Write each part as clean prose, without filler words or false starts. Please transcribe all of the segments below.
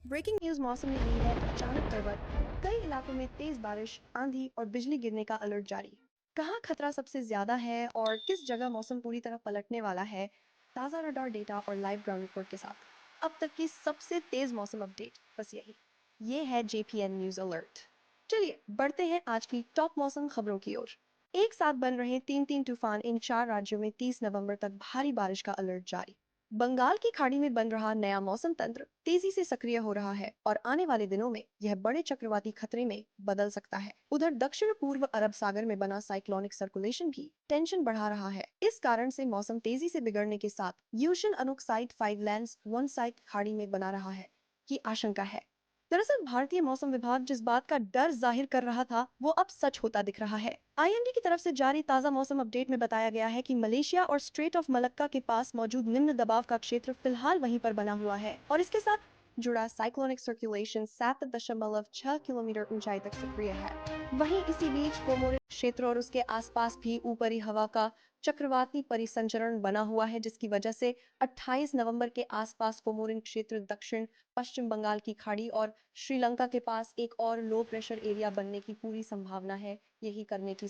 Breaking news मौसम ने ली है अचानक करवट। कई इलाकों में तेज बारिश, आंधी और बिजली गिरने का अलर्ट जारी। कहाँ खतरा सबसे ज्यादा है और किस जगह मौसम पूरी तरह पलटने वाला है। ताज़ा रडार डेटा और लाइव ग्राउंड रिपोर्ट के साथ अब तक की सबसे तेज मौसम अपडेट बस यही। ये है जेपीएन न्यूज अलर्ट। चलिए बढ़ते हैं आज की टॉप मौसम खबरों की ओर। एक साथ बन रहे तीन तीन तूफान, इन 4 राज्यों में 30 नवंबर तक भारी बारिश का अलर्ट जारी। बंगाल की खाड़ी में बन रहा नया मौसम तंत्र तेजी से सक्रिय हो रहा है और आने वाले दिनों में यह बड़े चक्रवाती खतरे में बदल सकता है। उधर दक्षिण पूर्व अरब सागर में बना साइक्लोनिक सर्कुलेशन भी टेंशन बढ़ा रहा है। इस कारण से मौसम तेजी से बिगड़ने के साथ यूशन अनुक साइड 5 लैंड्स 1 साइड खाड़ी में बना रहा है की आशंका है। दरअसल भारतीय मौसम विभाग जिस बात का डर जाहिर कर रहा था वो अब सच होता दिख रहा है। आईएमडी की तरफ से जारी ताजा मौसम अपडेट में बताया गया है कि मलेशिया और स्ट्रेट ऑफ मलक्का के पास मौजूद निम्न दबाव का क्षेत्र फिलहाल वहीं पर बना हुआ है और इसके साथ जुड़ा साइक्लोनिक सर्कुलेशन 7.6 किलोमीटर ऊंचाई तक सक्रिय है। वहीं इसी बीच कोमोरिन क्षेत्र और उसके आसपास भी ऊपरी हवा का चक्रवाती परिसंचरण बना हुआ है, जिसकी वजह से 28 नवंबर के आसपास कोमोरिन क्षेत्र, दक्षिण पश्चिम बंगाल की खाड़ी और श्रीलंका के पास एक और लो प्रेशर एरिया बनने की पूरी संभावना है। यही करने की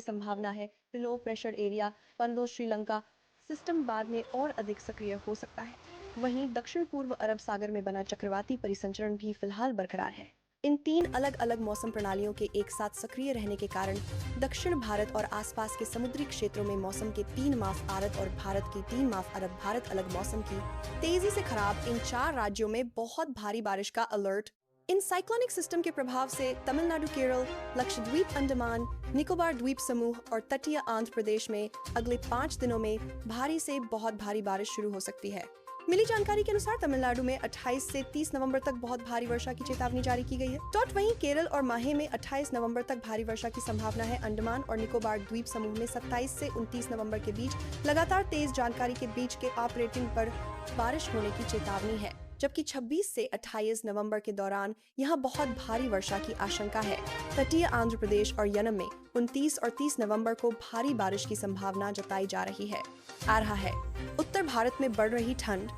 संभावना है। लो प्रेशर एरिया बन लो श्रीलंका सिस्टम बाद में और अधिक सक्रिय हो सकता है। वहीं दक्षिण पूर्व अरब सागर में बना चक्रवाती परिसंचरण भी फिलहाल बरकरार है। इन तीन अलग अलग मौसम प्रणालियों के एक साथ सक्रिय रहने के कारण दक्षिण भारत और आसपास के समुद्री क्षेत्रों में मौसम के 3 माफ आरत और भारत की 3 माफ अरब भारत अलग मौसम की तेजी से खराब इन 4 राज्यों में बहुत भारी बारिश का अलर्ट। इन साइक्लोनिक सिस्टम के प्रभाव से तमिलनाडु, केरल, लक्षद्वीप, अंडमान निकोबार द्वीप समूह और तटीय आंध्र प्रदेश में अगले 5 दिनों में भारी से बहुत भारी बारिश शुरू हो सकती है। मिली जानकारी के अनुसार तमिलनाडु में 28 से 30 नवंबर तक बहुत भारी वर्षा की चेतावनी जारी की गई है। वहीं केरल और माहे में 28 नवंबर तक भारी वर्षा की संभावना है। अंडमान और निकोबार द्वीप समूह में 27 से 29 नवंबर के बीच लगातार तेज जानकारी के बीच के ऑपरेटिंग पर बारिश होने की चेतावनी है, जबकि 26 से 28 नवंबर के दौरान यहां बहुत भारी वर्षा की आशंका है। तटीय आंध्र प्रदेश और यनम में 29 और 30 नवंबर को भारी बारिश की संभावना जताई जा रही है। आ रहा है उत्तर भारत में बढ़ रही ठंड।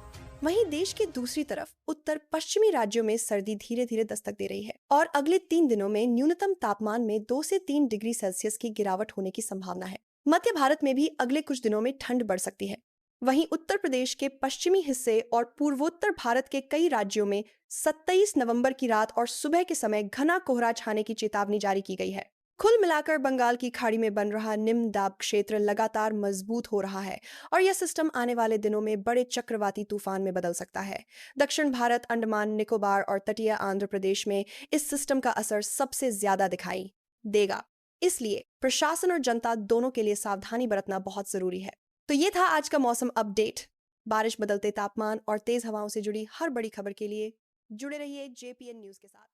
वहीं देश के दूसरी तरफ उत्तर पश्चिमी राज्यों में सर्दी धीरे धीरे दस्तक दे रही है और अगले 3 दिनों में न्यूनतम तापमान में 2 से 3 डिग्री सेल्सियस की गिरावट होने की संभावना है। मध्य भारत में भी अगले कुछ दिनों में ठंड बढ़ सकती है। वहीं उत्तर प्रदेश के पश्चिमी हिस्से और पूर्वोत्तर भारत के कई राज्यों में 27 नवंबर की रात और सुबह के समय घना कोहरा छाने की चेतावनी जारी की गई है। कुल मिलाकर बंगाल की खाड़ी में बन रहा निम्न दाब क्षेत्र लगातार मजबूत हो रहा है और यह सिस्टम आने वाले दिनों में बड़े चक्रवाती तूफान में बदल सकता है। दक्षिण भारत, अंडमान निकोबार और तटीय आंध्र प्रदेश में इस सिस्टम का असर सबसे ज्यादा दिखाई देगा। इसलिए प्रशासन और जनता दोनों के लिए सावधानी बरतना बहुत जरूरी है। तो ये था आज का मौसम अपडेट। बारिश, बदलते तापमान और तेज हवाओं से जुड़ी हर बड़ी खबर के लिए जुड़े रहिए जेपीएन न्यूज के साथ।